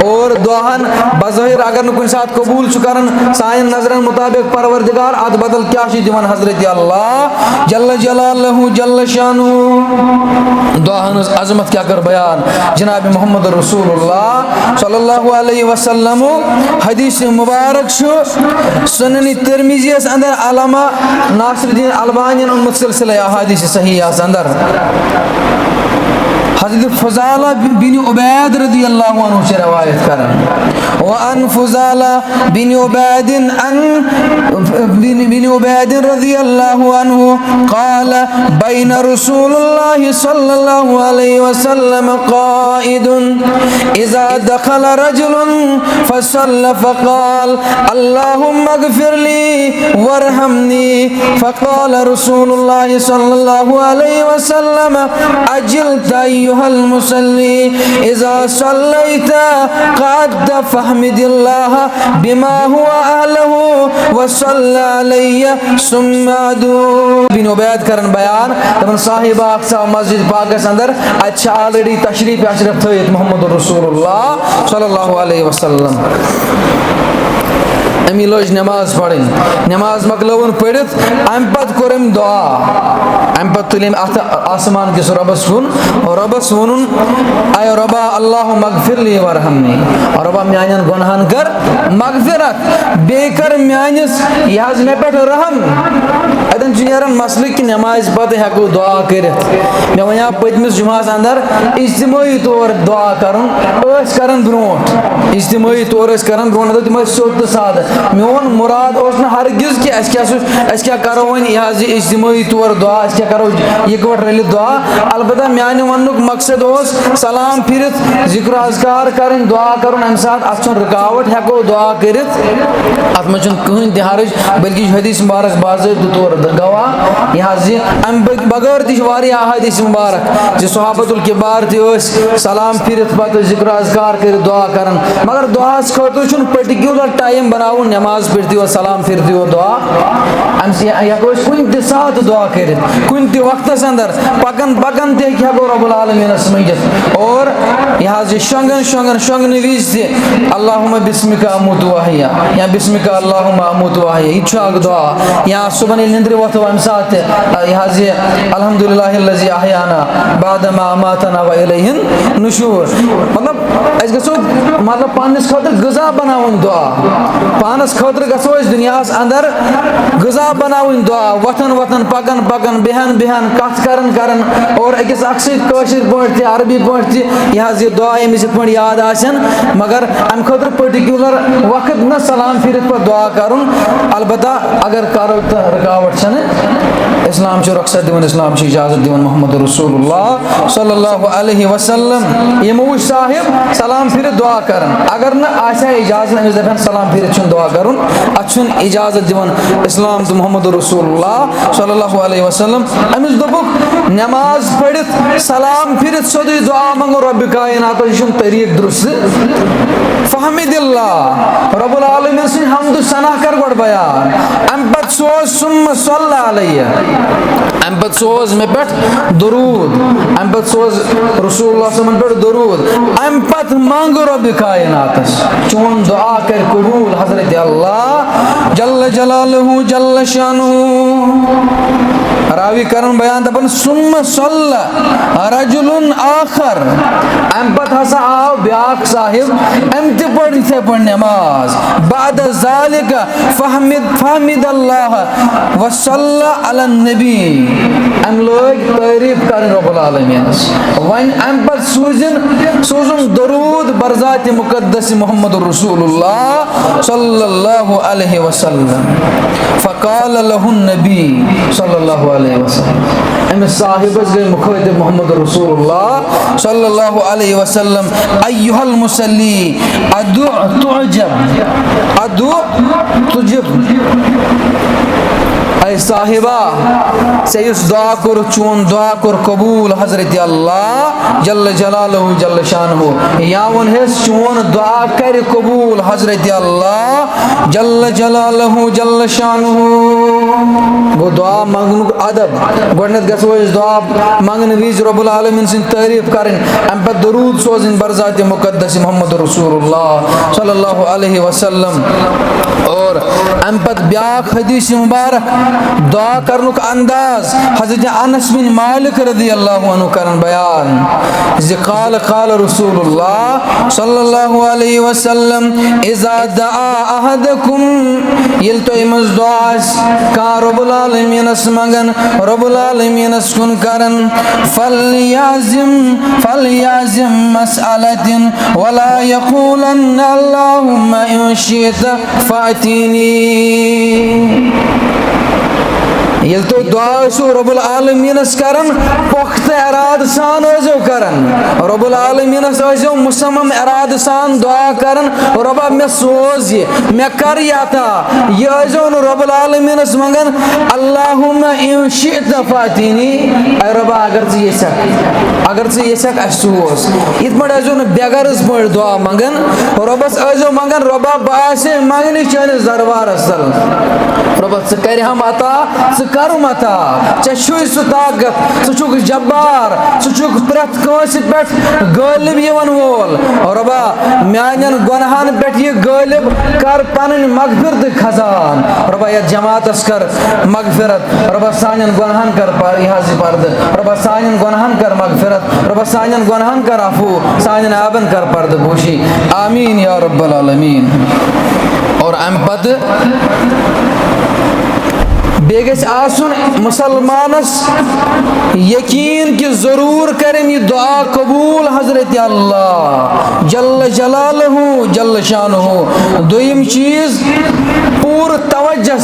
और दुआहन बज़ाहिर अगर न कुछ साथ कबूल करन सान नजरन मुताबिक परवरदिगार अद बदल क्या दिवान हजरत अल्लाह जल्ल जलालहु जल्ल शानुहु। दुआहन अजमत क्या कर बयान जनाब मोहम्मद रसूलुल्लाह सल्लल्लाहु अलैहि वसल्लम हदीस मुबारक सुनन तिरमिज़ी अंदर अल्लामा नासिरुद्दीन अलबानी सिलसिला अहादीस सही अंदर हज़रत फ़ज़ाला बिन उबैद रज़ियल्लाहु अन्हु से रवायत करन व अन फ़ज़ाला बिन उबैद रज़ियल्लाहु अन्हु क़ाल बैन रसूलुल्लाह सल्लल्लाहु अलैहि वसल्लम क़ाइदुन इज़ा दख़ल रजुलन फ़सल्ला फ़क़ाल अल्लाहुम्मा अग़फ़िरली वरहमनी फ़क़ाल रसूलुल्लाह सल्लल्लाहु अलैहि वसल्लम अजिलता अय्युहल मुसल्ली इज़ा सल्लैता क़द फ़हमिदिल्लाह बिमा हुवा अहलहु व सल्ला अलैहि सुम्मा अदू। बिन उबैद करन बयान तमन साहिब अक्सा मस्जिद पाक अंदर अच्छा ऑलरेडी तशरीफ अशरफ थयत मोहम्मद रसूलुल्लाह सल्लल्लाहु अलैहि वसल्लम अमी लोज नमाज पढ़न नमाज मकलवन पढ़ित अम पत कोरम दुआ अम पत तुलिम अथ आसमान किस रबस वनुन आय रबा अल्लाहुम्मा अग़फ़िरली वरहमनी रबा म्यानन गुनाहन कर मगफिरत बेकर म्यानिस यहज मे पे रहम अदन नेरान मसल कि नमाज पत हेको दुआ कर मे वना पतमिस जुमास अंदर इज्तिमाई तौर दुआ करन ब्रोट इज्तिमाई तौर ब्रोट तम सोद साद मोन मुराद हरगिज कि अस क्या करो वन यह इज्तिमाई तौर दुआ अस क्या करो इकवट रलित दुआ अलबत्ता म्यान वनुक मकसद सलाम फिर जिक्र अज़कार कर दुआ कर अम सात अत रुकावट हेको दुआ कर अत मे कहीं तहरज बल्कि हदीस मुबारक बाज़ाबिता तौर गवाह यह अम बगैर तह अहादीस मुबारक सहाबतुल किबार सलाम फिर पे जिक्र अज़कार कर दुआ कर मगर दुआस खतर पर्टिकुलर टाइम बनाव नमाज पढ़ती सलाम फिरती दुआ हेको कुन सात दुआ कर कुन वक्त अंदर पकन पकन हेको रब्बुल आलमीनस मंगित और यह शंगन शंगन शंगन विज अल्लाहुम्मा बिस्मिका अमूतु व अहया या बिस्मिका अल्लाहुम्मा अमूतु व अहया यह दुआ या सुबह निंद्र वथो अम सात यह अल्हम्दुलिल्लाहिल्लज़ी अहयाना बादमा अमातना व इलैहिन नुशूर मतलब अस गो मतलब पानस खतर ग़िज़ा बनावन दुआ पानस खतर गो दुनियास अंदर ग़िज़ा बनावन दुआ वथन वथन पकन पकन बेहन बेहन कथ करन करन और अकिस अक्सर पे अरबी पे यह दुआ अमिस पे याद आसन मगर अम खतर पर्टिकुलर वक्त न सलाम फिर पे दुआ कर अलबत्ता अगर करो तो रुकावट इस्लाम रख्सत दिवन इस्लाम इजाजत दिवन मोहम्मद रसूलुल्लाह सल्लल्लाहु अलैहि वसल्लम यमो साहिब सलाम फिर दुआ कर अगर न आशा इजाजत अमिस दपन सलाम फिर दुआ कर अत इजाजत दिवन इस्लाम तो मोहम्मद रसूलुल्लाह सल्लल्लाहु अलैहि वसल्लम अमिस दोपुक नमाज पढ़ित सलाम फिर सोदी दुआ मंगो रब कायनात तरीक दुरुस्त फहमिदिल्लाह रब्बुल आलमीन सिन हमद सना कर गड बयान अम पत सोज सुम्मा सल्ला अलैहि अम पत सोज मे पे दुरूद अम पत सोज रसूलुल्लाह सल्लल्लाहु पे दुरूद अम पत मांगो रब कायनात चोन दुआ कर कबूल हजरत अल्लाह जल्ल जलालहु जल्ल शानुहु। रावी करन बयान दपन सुम्मा सल्ला रजुलुन आखर अम पत हसा आव ब्याक साहिब अम ते पढ़ थे पढ़ नमाज बाद ज़ालिका फहमिद अल्लाह व सल्ला अला नबी अम लोग तारीफ कर रब्बुल आलमीन वन अम पत सूजन दरूद बरज़ात मुक़द्दस मोहम्मद रसूलुल्लाह सल्लल्लाहु अलैहि वसल्लम फ़क़ाल लहु नबी सल्लल्लाहु अलैहि वसल्लम अम साहिबस गए मुख़ातिब मोहम्मद रसूलुल्लाह सल्लल्लाहु अलैहि वसल्लम अय्युहल मुसल्ली अदु तुजब ऐ साहिबा से इस दुआ कर चून दुआ कर कबूल हजरत अल्लाह जल्ल जलालहु जल्ल शानहु या वन है चून दुआ कर कबूल हजरत अल्लाह जल्ल जलालहु जल्ल शानहु गो दुआ मंगन अदब गोडनेत गसो इस दुआ मंगन विज रब्बुल आलमीन सिन तारीफ करें अम पे दरूद सोजिन बरजात मुकद्दस मोहम्मद रसूलुल्लाह सल्लल्लाहु अलैहि वसल्लम और अम पे ब्याख हदीस मुबारक दुआ करनुक अंदाज हजरत अनस बिन मालिक रदियल्लाहु अन्हु करन बयान जे क़ाल रसूलुल्लाह सल्लल्लाहु अलैहि वसल्लम इज़ा दआ अहदकुम यल तो इमज दुआस का रब्बुल आलमीन मंगन रब्बुल आलमीन कुन करन फलयाजिम मसअलतिन वला यक़ूलन अल्लाहुम्मा इन शि'ता फ़ातिनी ये तो दुआ रब्बुल आलमीन करन पुख्त इराद सान करन रब्बुल आलमीन मुसम्मम इराद सान दुआ करन रब्बा मे सोज ये मे कर याता ये रब्बुल आलमीन मंगन अल्लाहुम्मा इन शि'ता फ़ातिनी ऐ रब्बा अगर चे यशक सोज इत पड़ बेगरस पड़ दुआ मंगन रब्बस मंगन रब्बा बासे मंगनी चैनिस दरबारस रब्बा चे कर हम अता करुम अता चे सह ताकत सह जब्बार सह प्रत कंस पे गालिब यवन वोल रब्बा मान गुनहन पे यह गालिब कर पन मगफिरत खजान रब्बा ये जमातस कर मगफिरत रब्बा सान गुनहन कर पर्द रब्बा सान गुनहन कर मगफिरत रब्बा सान गुनहन कर अफू सान आबन कर पर्द पोशी आमीन या रब्बल आलमीन और अम पत बेगस आसुन मुसलमानस यकीन कि जरूर करें ये दुआ कबूल हजरत अल्लाह जल्ल जलालहु जल्ल शानहु दोयम चीज पूर तवज्जो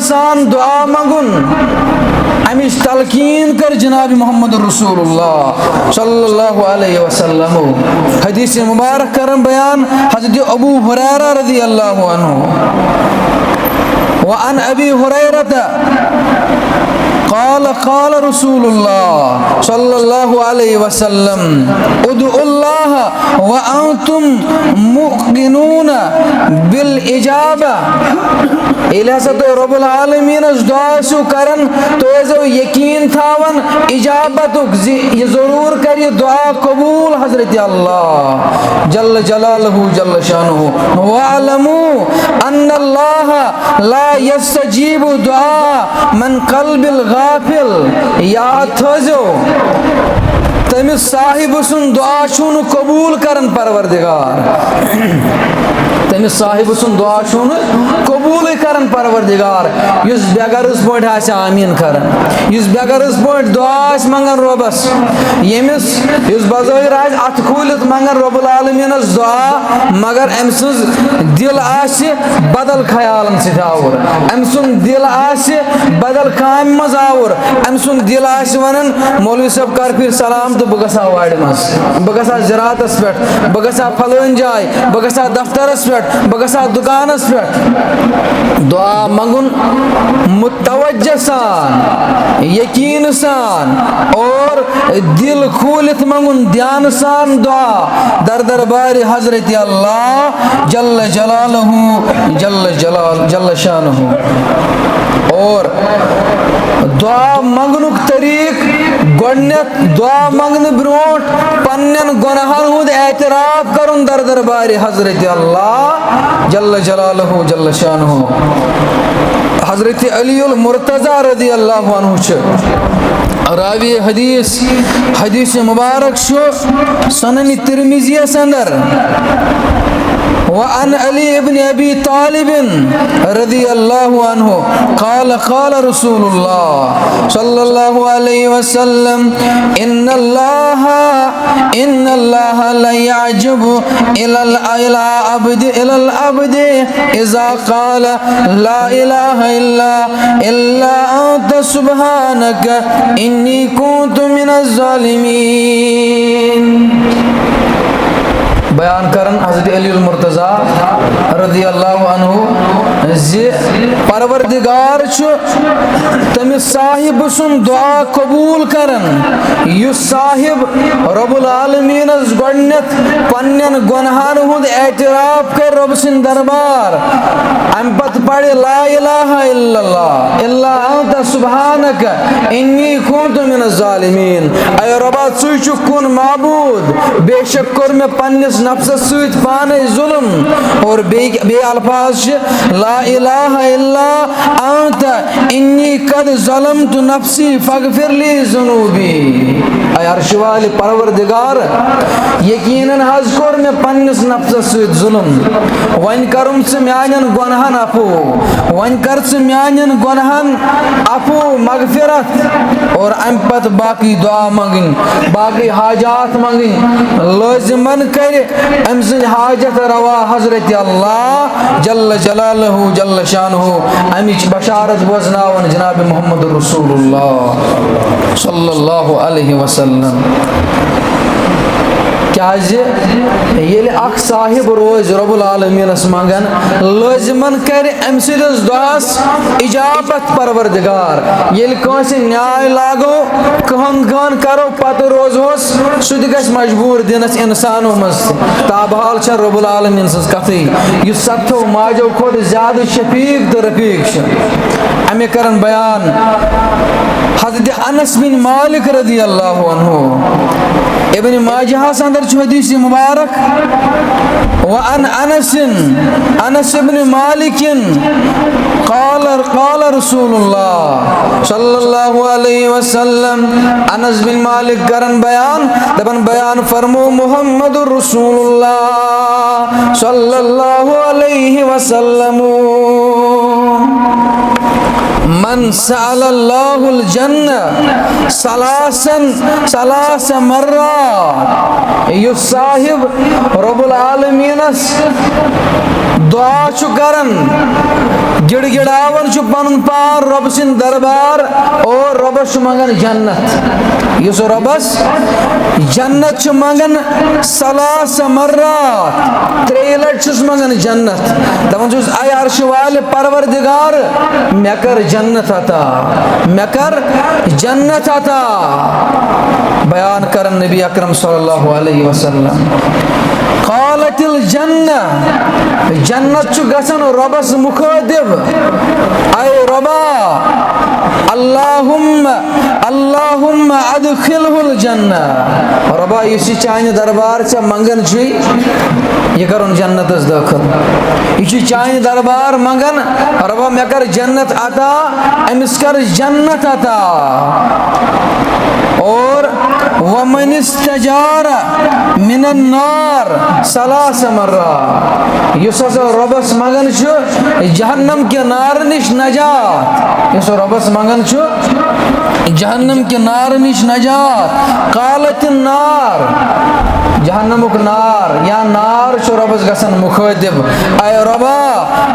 सान दुआ मंगुन अमिश तलकीन कर जनाब मोहम्मद रसूलुल्लाह सल्लल्लाहु अलैहि वसल्लम हदीस मुबारक करन बयान हजरत अबू हुरैरा रज़ियल्लाहु अन्हु वअन अबी हुरैरता क़ाल रसूलुल्लाह सल्लल्लाहु अलैहि वसल्लम उदुल्लाह व अंतुम मुक़िनून बिल इजाबा इलासा तो रब्बुल आलमीन दुआ सु करन तो यकीन थावन इजाबतुक ये जरूर कर ये दुआ कबूल हजरत अल्लाह जल्ल जलालहु जल्ल शानहु वअलमू अन्नल्लाह ला यस्तजीबु दुआ मन क़ल्बिल गाफिल याद थो तमिस साहिब सुन दुआ छून कबूल करन परवरदिगार तमिस साहिब सुन दुआ छून कबूल करन परवरदिगार युस बेगरस पट आसे आमीन करन युस बेगरस पट दुआ मंगन रबस यमिस युस बज़ाहिर आज अथ खोलित मंगन रब्बुल आलमीन दुआ मगर अम सुज दिल आसे बदल ख्यालन से आवर अम सुन दिल आसे बदल काम मज आवर अम सुन दिल आसे वनन मौलवी साहब कर फिर सलाम तो बगसा वाड़ मस बगसा ज़राअतस पे बगसा फलन जाय बगसा दफ्तरस पे बगसा दुकानस पे दुआ मंगुन मुतवज्जह सान यकीन सान और दिल खोलित मंगुन ध्यान सान दुआ दर दरबार हजरत अल्लाह जल्ल जलालहु जल्ल शानहु और दुआ मंगनुक तरीक गोडनेत दुआ मंगन ब्रोट पन्नन गुनाहन हुद एतराफ करुन दर दरबार हजरत अल्लाह जल्ल जलालहु जल्ल शानहु हजरत अलीउल मुर्तज़ा रज़ियल्लाहु अन्हु छ रावी हदीस मुबारक शो सनन तिरमिज़ी अंदर वअन अली इब्न अबी तालिब रज़ियल्लाहु अन्हु क़ाल रसूलुल्लाह सल्लल्लाहु अलैहि वसल्लम इन्नल्लाह ला यअजबु इलल अब्दि इज़ा क़ाल ला इलाहा इल्ला अंत सुब्हानक इन्नी कुन्तु मिनज़ ज़ालिमीन बयान करन हज़रत अली मुर्तज़ा रज़ियल्लाहु अन्हु जे पर परवरदिगार तमिस साहिब सुन दुआ कबूल करन युस साहिब रब्बुल आलमीन गोडनेथ पन्नन गुनहन हुंद एतराफ कर रब सिंद दरबार अम पत पढ़े ला इलाहा इल्लल्लाह इल्ला अंत सुब्हानक इन्नी कुन्तु मिनज जालिमीन। अय रब्बा छु छु कुन माबूद बेशक कोर में पन्निस नफ्सस सहित पाने जुल्म और बे अल्फाज ला इलाहा इल्ला अंत इन्नी कद ज़लमतु नफ्सी फगफिरली ज़ुनूबी। अय अर्श वाले परवरदिगार यकीनन हज कोर में पन्निस नफ्सस सहित जुल्म वन करुम से म्यानन गुनहन अफू वन कर से म्यानन गुनहन अफू मगफिरत और अम पत बाकी दुआ मंगिन बाकी हाजात मंगिन लाजिमन कर अम सिंद हाजत रवा हजरत अल्लाह जल्ल जलालहु जल्ल शानहु अमिच बशारत बोजनावन जनाब मोहम्मद रसूलुल्लाह सल्लल्लाहु अलैहि वसल्लम। क्या अख साहिब रोज रब्बुल आलमीनस मंगन लाजिमन कर अम सिदस दुआस इजाबत परवरदिगार येल कांसे न्याय लागो कहन कहन करो पत रोजोस सुद गस मजबूर दिनस इंसानो मस ताबहाल छ रब्बुल आलमीन सस कथई यु सत्तो माजो खोद ज्यादा शफीक तो रफीक छ। अमे करन बयान हजरत अनस बिन मालिक रदियल्लाहु अन्हु इब्न माजाह अंदर हदीस मुबारक व अन अनस इब्न मालिक क़ाल रसूलुल्लाह सल्लल्लाहु अलैहि वसल्लम अनस बिन मालिक करन बयान दबन बयान फरमो मुहम्मदुर रसूलुल्लाह सल्लल्लाहु अलैहि वसल्लम मन सअलल्लाहुल जन्नह सलास मर्रात युस साहिब रब्बुल आलमीनस दुआ छु करन गिड़गिड़ावन छु पनुन पार रब सिंद दरबार और रबस मंगन जन्नत युस रबस जन्नत छु मंगन सलास मर्रात त्रेलट छु मंगन जन्नत दवन छु आय अर्श वाले परवरदिगार मे कर जन्नत अता मे कर जन्नत अता। बयान करन नबी अकरम सल्लल्लाहु अलैहि वसल्लम क़ालतिल जन्नह जन्नत छु गसन रबस मुखादिब आय रबा अल्लाहुम्मा अदखिलहुल जन्नह रबा इसी चाइन दरबार से मंगन छी ये करुन जन्नत दाखिल इसी चाइन दरबार मंगन रबा मे कर जन्नत अता अमिस कर जन्नत अता। और वमन इस्तजारा मिनन नार सलास मर्रा युस रबस मंगन छु जहन्नम के नार निश नजात युस रबस मंगन छु जहन्नम के नार निश नजात कालत नार जहन्नमुक नार या नार छु रबस गसन मुखादिब आय रबा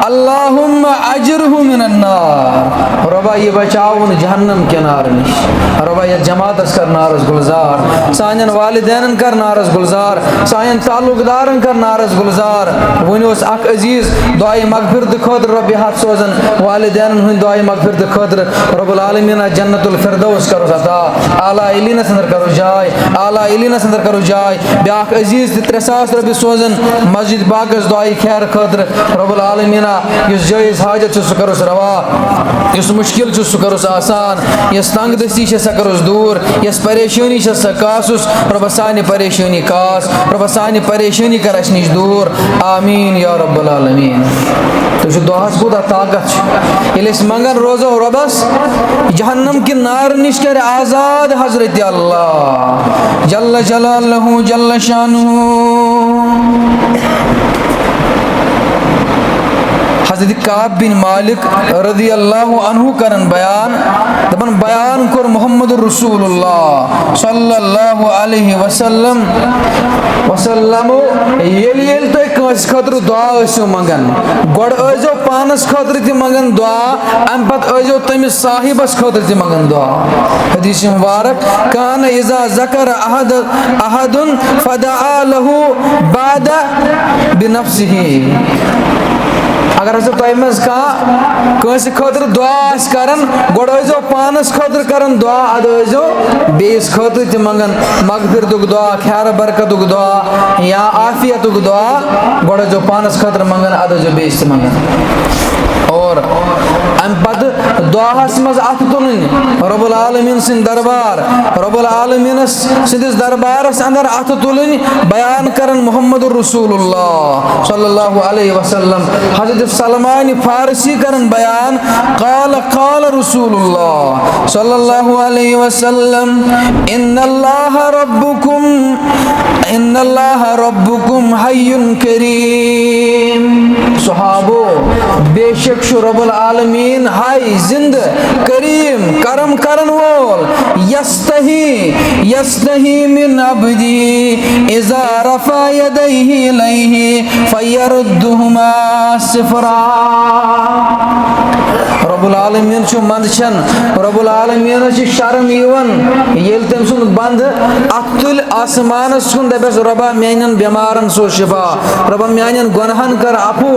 अल्लाहुम्मा अजरहु मिनन नार रबा ये बचाओन जहन्नम के नार निश रबा ये जमातस कर नारस गुलजार सानन वालिदैन कर नारस गुलजार सायन ताल्लुकदारन कर नारस गुलजार वनोस अख अजीज दुआई मगफिरत खतर रब हाथ सोजन वालिदैन हुन दुआई मगफिरत खतर रब्बुल आलमीन जन्नतुल फिरदौस करो अता आला इलीनस अंदर करो जाय आला इलीनस अंदर करो जाय ब्याख अजीज 300 रबी सोजन मस्जिद बागस दुआई खैर खतर रब्बुल आलमीन यस जायज हाजत सु करो रवा यस मुश्किल सु करो आसान यस तंग दस्ती छ करो दूर यस परेशानी छ कासुस रब सानी परेशानी कास रब सानी परेशानी कर निश दूर आमीन या रब्बुल आलमीन। तो दुआस कूदा ताकत ये मंगन रोजो रबस जहन्नम की नार निश कर आजाद हजरत अल्लाह जल्ल जलालहु जल्ल शानुहु। हजरत काब बिन मालिक रदियल्लाहु अन्हु करन बयान दबन बयान कर मोहम्मद रसूलुल्लाह सल्लल्लाहु अलैहि वसल्लम येल येल तो कस खतर दुआ असो मंगन गोड अजो पानस खतर ति मंगन दुआ अम पत अजो तमिस साहिबस खतर ति मंगन दुआ। हदीस मुबारक कान इजा ज़कर अहदुन फदआ लहु बाद बिनफ्सिही अगर हसा तय मज कंस खतर दुआ करन गोड़ जो पानस खतर करन दुआ अद जो बेस खतर त मंगन मगफिरतुक दुआ खैर बरकतुक दुआ या आफियतुक दुआ गोड़ जो पानस खतर मंगन अद जो बेस मंगन और अम पद दुआहस मज अथ तुलन रब्बुल आलमीन सिंद दरबार रब्बुल आलमीन सिंदिस दरबारस अंदर अथ तुलन बयान करन मुहम्मदुर रसूलुल्लाह सल्लल्लाहु अलैहि वसल्लम हजरत सलमान फारसी करन बयान क़ाल रसूलुल्लाह सल्लल्लाहु अलैहि वसल्लम इन्नल्लाह रब्बुकुम हय्युन करीम सहाबो बेशक रब्बुल आलमीन हाय जिंद करीम करम करन वोल यस्तही मिन अब्दी इज़ा रफ़ा यदैहि इलैहि फयरुद्दुहुमा सिफरा रब्बुल आलमीन छु मंदछन रब्बुल आलमीन छु शर्म यवन येल तम सुन बंद अतुल आसमान सुन दबस रब्बा म्यानन बेमारन सो शिफा रब्बा म्यानन गुनहन कर आपू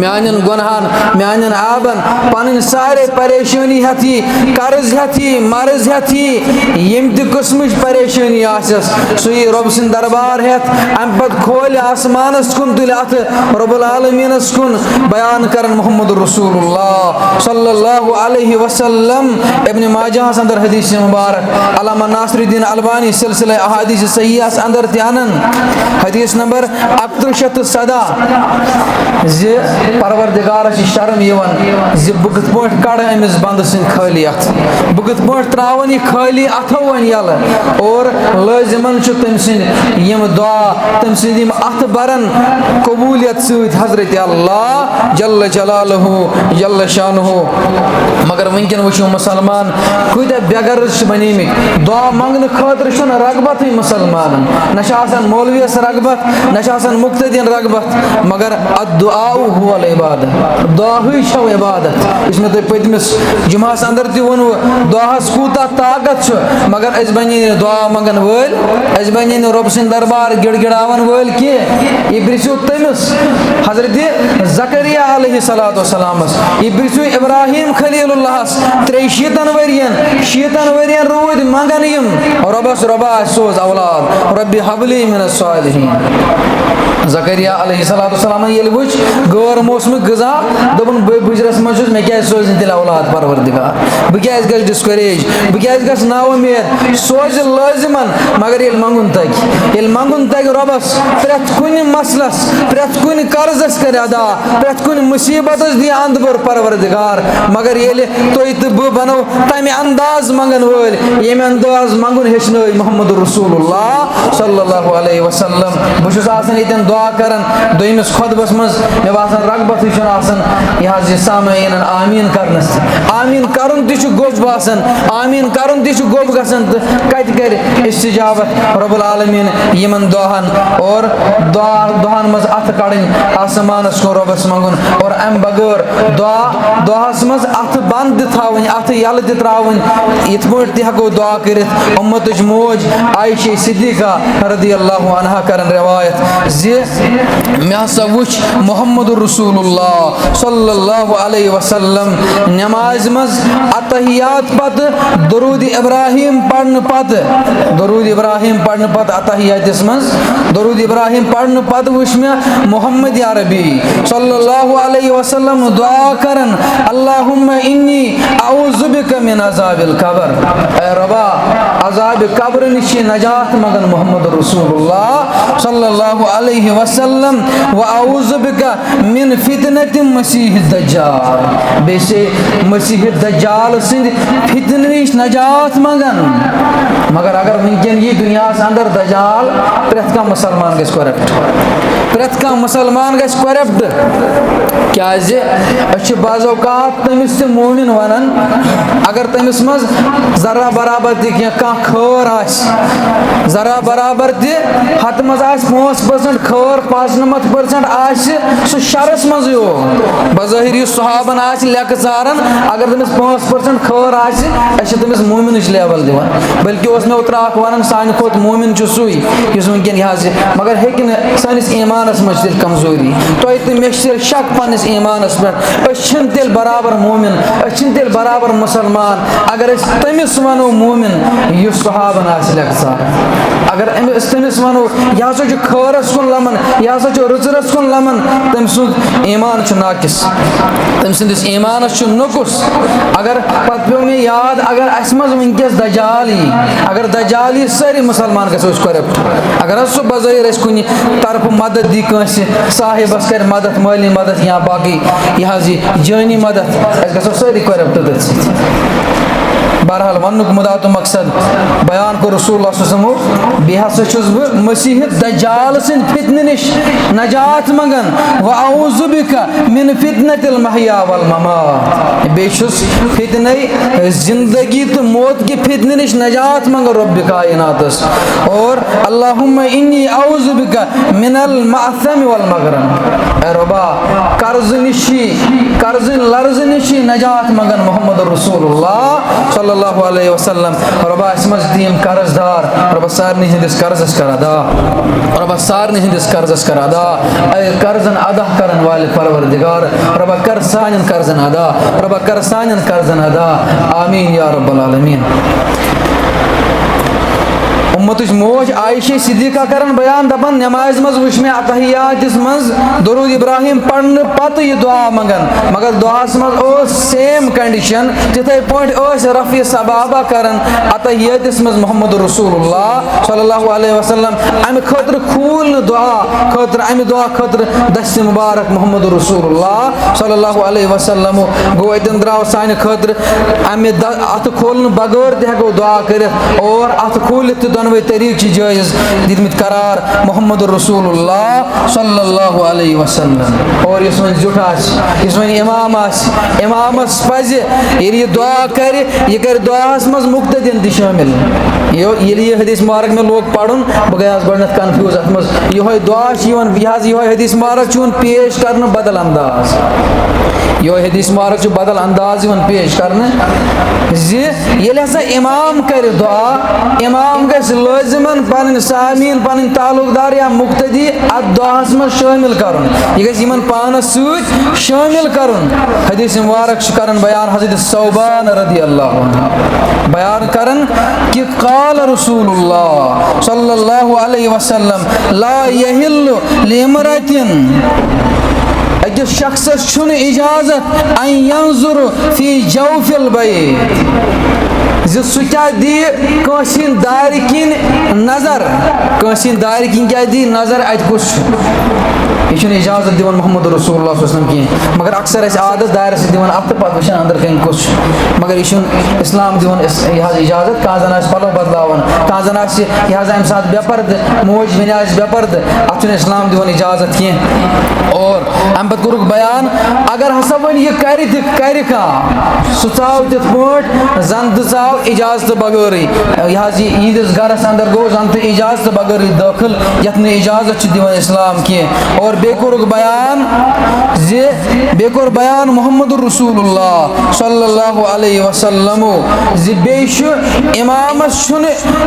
म्यानन गुनहन म्यानन आबन पन सारे परेशानी हथी कर्ज हथी मर्ज हथी यम त किस्म परेशानी आसस सुई रब सिन दरबार हेत अम पत खोल आसमानस कुन तुल अथ रब्बुल आलमीनस कुन बयान करन मुहम्मद रसूलुल्लाह सल्लल्लाहु अलैहि वसल्लम इब्न माजाह अंदर हदीस मुबारक अल्लामा नासिरुद्दीन अलबानी सिलसिला अहादीस सहीह अंदर त्यानन हदीस नंबर 68 जे परवरदिगार शर्म यवन जे बह कत पे कड़ अमिस बंद सिंद खाली अथ बह कत पे त्रावन यह खाली अथो वन यल और लाजिमन तम सिंद यम दुआ तम सिंद यम अथ बरन कबूलियत सत हजरत अल्लाह जल्ल जलालहु जल्ल शानहु मगर वनकन वो मुसलमान कूत बेगर्ज बनिमिक दुआ मंगन खतर रगबत मुसलमान न मौलवियस रगबत न मुक्तदीन रगबत मगर अद्दुआउ हुवल इबादत दुआ ही छो इबादत इसमें तो पतमिस जुमास अंदर ति वोन दुआहस कूता ताकत मगर अस बनी दुआ मंगन वल अस बनी रब सिंद दरबार गिड़गिड़ावन वल कि यह ब्रिसु तमिस हजरत ज़करिया अलैहिस्सलातु वस्सलामस यह ब्रिसु इब्राहिम खलीलुल्लाहस 3 वरियन रूद मंगन यम रबस रबा सोज औलाद रब्बी हबली मिनस सालिहीन ज़करिया अलैहिस्सलातु वस्सलाम ये वुच गैर मौसमिक गज़ा दोपन बुजरस मज मे क्या सोज दिल औलाद परवरदिगार बह क्या गस डिस्करेज बह क्या गस नाउमीद सोज लाजिमन मगर ये मंगुन तग रबस प्रत कुन मसलस प्रत कुन कर्जस कर अदा प्रत कुन मुसीबत दी अंदबर परवरदिगार मगर ये तुई तो बह बनो तमे अंदाज मंगन वल ये अंदाज मंगुन हेचन मुहम्मद रसूलुल्लाह सल्लल्लाहु अलैहि वसल्लम बहुस आसन यतन दुआ करन दोइमिस खुतबस मज मे बासन रगबत यह सामीन आमीन करनस आमीन करन तु गोब बासन आमीन करन तु गोब गसन कत कर इस्तिजाबत रब्बुल आलमीन यमन दुआहन और दुआहन मज अथ कड़न आसमानस को रबस मंगुन और अम बगैर दुआहस मज अथ बंद थावन अथ यल त्रावन इत पट तको दुआ कर उम्मत मोज आयशा सिद्दीका रदियल्लाहु अन्हा करन रिवायत जे मे हसा वुच मुहम्मद रसूलुल्लाह सल्लल्लाहु अलैहि वसल्लम नमाज मज अतहियात पत दरूद इब्राहिम पढ़न पत अतहियात मज दरूद इब्राहिम पढ़न पत वुच मे मुहम्मद अरबी सल्लल्लाहु अलैहि वसल्लम दुआ करन अल्लाहुम्मा इन्नी अऊज़ु बिका मिन अज़ाबिल कब्र ए रबा अज़ाब कब्र निश नजात मगन मुहम्मद रसूलुल्लाह सल्लल्लाहु अलैहि वसल्लम व अऊज़ु बिका मिन फितनति मसीह दज्जाल बेसे मसीह दज्जाल सिंद फितन निश नजात मगन मगर अगर वनकन ये दुनिया अंदर दज्जाल प्रत का मुसलमान गस करप्ट प्रत का मुसलमान गस करप्ट क्या बाज़ औक़ात तमिस से मोमिन वनान अगर तमिस मज जरा बराबर तह खर जरा बराबर तत मज 5% खर 95% सह शरस मज बज़ाहिर सहाबन लेक चारान अगर तमिस 5% खर तमिस मोमिन लेवल दिवान बल्कि मे उतर वन सान खोत मोमिन सुई वनकन यह मगर हेक सानिस ईमानस मज तेल कमजोरी तो मे शक पन्निस ईमानस पे तेल बराबर मोमिन तेल बराबर मुसलमान अगर तमिस वनो मोमिन युस सहाबन लेक्सार अगर तमिस वनो यह हसा खरस कुन लमन यह हसा रुजरस कुन लमन तम सुद ईमान नाकिस तम सिंदिस ईमानस नुकुस अगर पत पे मे याद अगर अस मज वनकस दजाली अगर दजाली सारी मुसलमान गो करप्ट अगर सह बज़ाहिर कुन तरफ मदद दी कंस साहिबस कर मदद माली मदद या बाकी यह जानी मदद गो सारी करप्ट तथ बहरहाल वनुक मुदा तो मकसद बयान को रसूलुल्लाह बे हसा बह मसीह दज्जाल सिंद फितन निश नजात मंगन व औज़ु बिका मिन फितनतिल महया वल ममात बे फितन जिंदगी तो मौत की फितन निश नजात मंगन रब्ब कायनातस और अल्लाहुम्मा इन्नी औज़ु बिका मिनल मअसम वल मगरम ए रब्बा कर्ज निशी कर्ज लर्ज निशी नजात मंगन मोहम्मद रसूलुल्लाह सल्लल्लाहु अलैहि वसल्लम रब्बा इसमज दीम कर्जदार रब्बा सारनी हिंदिस कर्जस कर अदा रब्बा सारनी हिंदिस कर्जस कर अदा ए कर्जन अदा करन वाले परवरदिगार रब्बा कर सानन कर्जन अदा रब्बा कर सानन कर्जन अदा आमीन या रब्बल आलमीन उम्मत मोज आयशा सिद्दीका करन बयान दपन नमाज मज वुच मे अतहियातिस मज दुरूद इब्राहिम पढ़न पत यह दुआ मंगन मगर दुआस मज सेम कंडीशन तिथे पॉइंट रफी सबाबा करन अतहियातिस मज मोहम्मद रसूलुल्लाह सल्लल्लाहु अलैहि वसल्लम अम खतर खूल दुआ खतर अम दुआ खतर दस्त मुबारक मोहम्मद रसूलुल्लाह सल्लल्लाहु अलैहि वसल्लम गो अतन द्राव सान खतर अम अत खोलन बगैर तह दुआ कर और अत खोलित दोनों तरीक जायज़ दितमित करार मोहम्मद रसूलुल्लाह सल्लल्लाहु अलैहि वसल्लम और इस वन जुट इस वन इमामस पज ये दुआ कर दुआस मज मुक्तदिन शामिल ये हदीस मुबारक में लोग पढ़न बह गयास गथ कन्फ्यूज अत मज यह दुआ यह हदीस मुबारक पेश कर बदल अंदाज यह हदीस मुबारक बदल अंदाज पेश कर हसा इमाम कर दुआ इमाम गस लाजिमन पन सामीन पन ताल्लुकदार या मुक्तदी अत दुआस मज शामिल कर यह पानस सत शामिल कर हदीस मुबारक कर बयान हज़रत सौबान रदी अल्लाह अन्हु बयान करन कि क़ाल रसूलुल्लाह सल्लल्लाहु अलैहि वसल्लम ला यहिल्लु लिमरातिन अकिस शख्सस छुन इजाजत अन यंजुर फी जौफिल बैत सह क्या दी कंसिन दार किन नजर कंसिन दार किन क्या दी नजर अत कुछ यह इजाजत दिवन मोहम्मद रसूलुल्लाह सल्लल्लाहु अलैहि वसल्लम कह मगर अक्सर दार दायरस दिवन अत पे वुचान अंदर कहीं कुछ मगर यह इस्लाम दिवन यह इजाजत कह जन पलो बदलावन कह जन यह अम सात बेपर्द मोज वन बेपर्द अत इस्लाम दिवन इजाजत कह और अम पे कोरुक बयान अगर हसा वन यह कर सह चाव तिथ पे जन चाव इजाजत बगैर यह ईदिस गरस अंदर गो जन तो इजाजत बगैर दाखिल यथ इजाजत दिवन इस्लाम कह और बेकोर बयान बे कोर बयान मोहम्मद रसूलुल्लाह सल्लल्लाहु अलैहि वसल्लम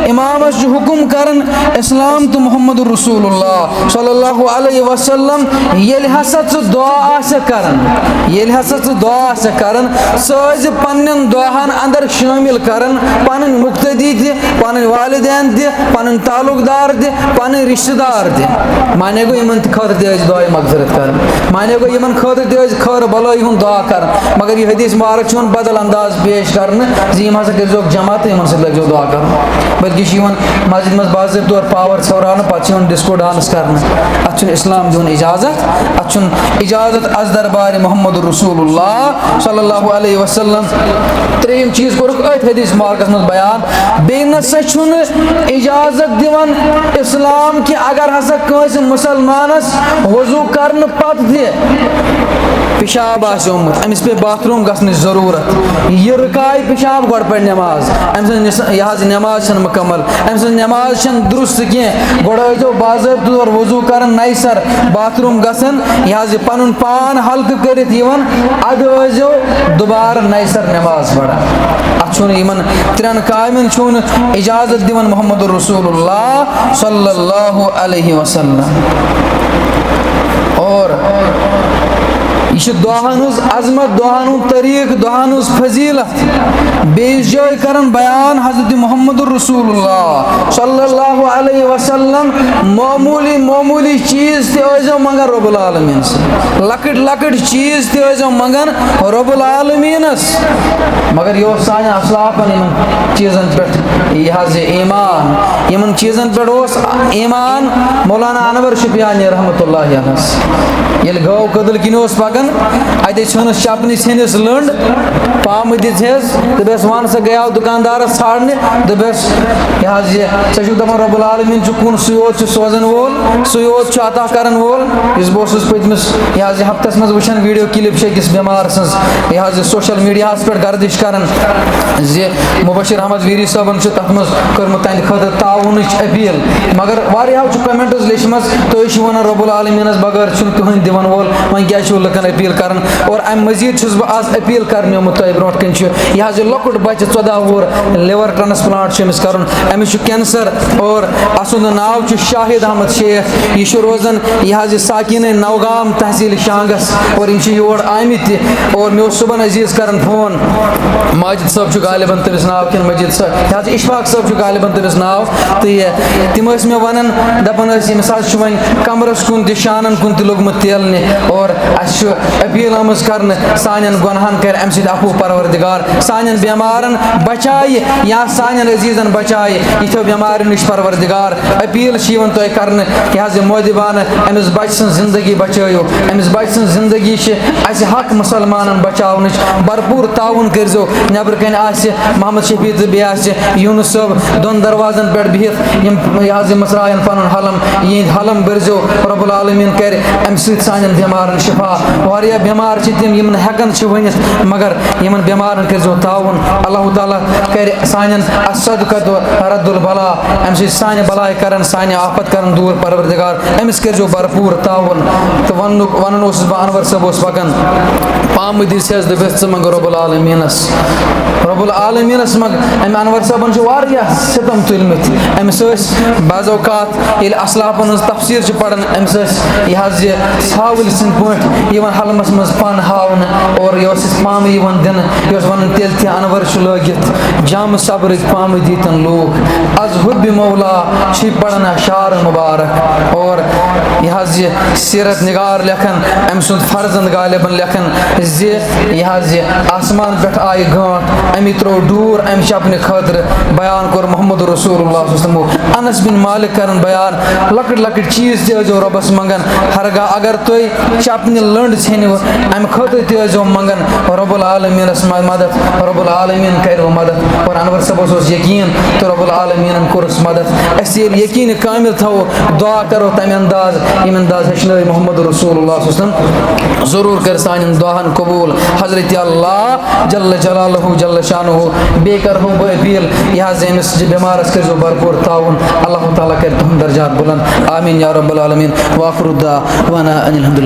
इमामस हुकुम करन इस्लाम तो मोहम्मद रसूलुल्लाह सल्लल्लाहु अलैहि वसल्लम येल हसा दुआ करन सज पन्न दुआहन अंदर शामिल करन पन मुक्तदी पन वालिदैन पन ताल्लुकदार पन रिश्तेदार माने गो इन खर दुआ मगफरत कर माने गो इन खर खर भलाई हूँ दुआ कर मगर यह हदीस मुबारक बदल अंदाज पेश कर हसा कर जमा तो इन लगे दुआ कर बल्कि मस्जिद मज बाज़ाब्त तौर पावर सौरान पे डिस्को डांस कर अत इस्लाम दिन इजाजत अत इजाजत अज दरबार मोहम्मद रसूलुल्लाह सल्लल्लाहु अलैहि वसल्लम त्रेम चीज कोरुक अत हदीस मुबारक मज बयान बे नसा इजाजत दिवन इस्लाम कि अगर हसा कंस मुसलमानस वजू करन पत पेशाब आमुत अमिस पे बाथरूम गसन जरूरत यह रुकाय पेशाब गो पे नमाज अम नमाज मुकम्मल अम नमाज दुरुस्त कह गो बाज़ाब्त तौर वजू कर करन नई सर बाथरूम गसन यह पन पान हल्क कर अद दोबारा नई सर नमाज पढ़ा अन त्रेन कामन इजाजत दिवन मोहम्मद रसूलुल्लाह सल्लल्लाहु अलैहि वसल्लम और यह दुआन अजमत दुआन तरीक दुआन फजीलत बेस जाय करन बयान हजरत मोहम्मद रसूलुल्लाह सल्लल्लाहु अलैहि वसल्लम मामूली मामूली चीज ते मंगन रब्बुल आलमीन से लकट लकट चीज ते मंगन रब्बुल आलमीनस मगर यह साने असलाफन चीजन पे यह ईमान इन चीजन पे ईमान मौलाना अनवर शुपियानी रहमतुल्लाह अलैह ये गौ कदल किन पकन अत चपन सिंस लंड पाम दिस दस वन सा गया दुकानदार छाड़ने दस यह दपान रब्बुल आलमीन कुन सोत सोजन वोल सोत अता कर वोल इस बस पतमिस यह हफ्तस मज वुचान वीडियो क्लिप अकिस बेमार सज सोशल मीडिया पे गर्दिश कर मुबशिर अहमद वीरी साहबन तथ मज कर्मुत तहद खतर ताउन अपील मगर वारियाह कमेंट्स लिखम तुम वन रब्बुल आलमीन बगैर कहन दिवन वोल वह क्या लुकन अपील कर और अम मजीद बह आज अपील कर तुम ब्रो कन यह लकुट बच्चे 14 वुहर लिवर ट्रांसप्लांट कर अमिस कैंसर और असुंद नाव शाहिद अहमद शेख यह रोजान यह साकिन नौगाम तहसील शांगस और योर आमित और मे सुबह अजीज कर फोन माजिद साहब गालिबन तमिस नाव कि मजीद साहब यह इशफाक साहब गालिबन तमिस नाव तो तम मे वन दपान वो कमरस कुन शानन कुन लोगमुत तेलने और अपील आमज कर सान गुनहन कर अम सफू परवरदिगार सान बेमारन बचाए या सान अजीजन बचाए इथो बेमार नश परवरदिगार अपील तुह कर यह मोदिबान अमिस बच सं जिंदगी बचायो अमिस बच सं जिंदगी हक मुसलमान बचावन भरपूर ताउन करो नबर कन मोहम्मद शफी तो बे यूनुस सब दोन दरवाजन पे बिहित यह मसरायन पन हलम यह हलम बरजो रब्बुल आलमीन कर अम सान बेमारन शिफा वारिया बेमार तम हेकन वन मगर इन बेमार करो ताउन अल्लाह ताला कर सान असदकत रद्दुल बला अम सान बलाय कर सान आफत कर दूर परवरदिगार अमिस करो भरपूर ताउन तो वन बह अनवर सब पकन पाम दिस दस मंग रब्बुल आलमीनस मंग अम अनवर साहबन सितम तुलमित अमिस बाज़ौकात ये असलाफन तफसीर पढ़ान अमिस यह सावल सद पे हलमस मज पन हावन और यह पाम दिन वन तेल अनवर लगित जाम सब्र पाम दीतन लोग अज हुब मौला पढ़ान अशार मुबारक और यह सीरत निगार लेखन अम सुंद फर्जंद गालिबन लेखन यह आसमान पे आय गांठ अमि त्रो दूर अम अपने खतर बयान कोर मोहम्मद रसूलुल्लाह अनस बिन मालिक कर बयान लकट लकट चीज तो रबस मंगन हरगा अगर तुम अपने लंड छो अम खतर तो मंगन रब्बुल आलमीन मदद रब्बुल आलमीन कर मदद और अनवर सबस यकीन तो रब्बुल आलमीन कोरस मदद अस यकीन कामिल थो दुआ करो तम अंदाज यम अंदाज हेचन मोहम्मद रसूलुल्लाह जरूर कर सान दुआन कबूल हजरत अल्लाह जल्ल जलालहु जल्ल शानुहु बे कर अपील यह अमिस बेमारस कर भरपूर ताउन अल्लाह ताला कर तुम दर्जात बुलंद आमीन या रब्बुल आलमीन वाखिर दावाना अनिल हम्दुलिल्लाह।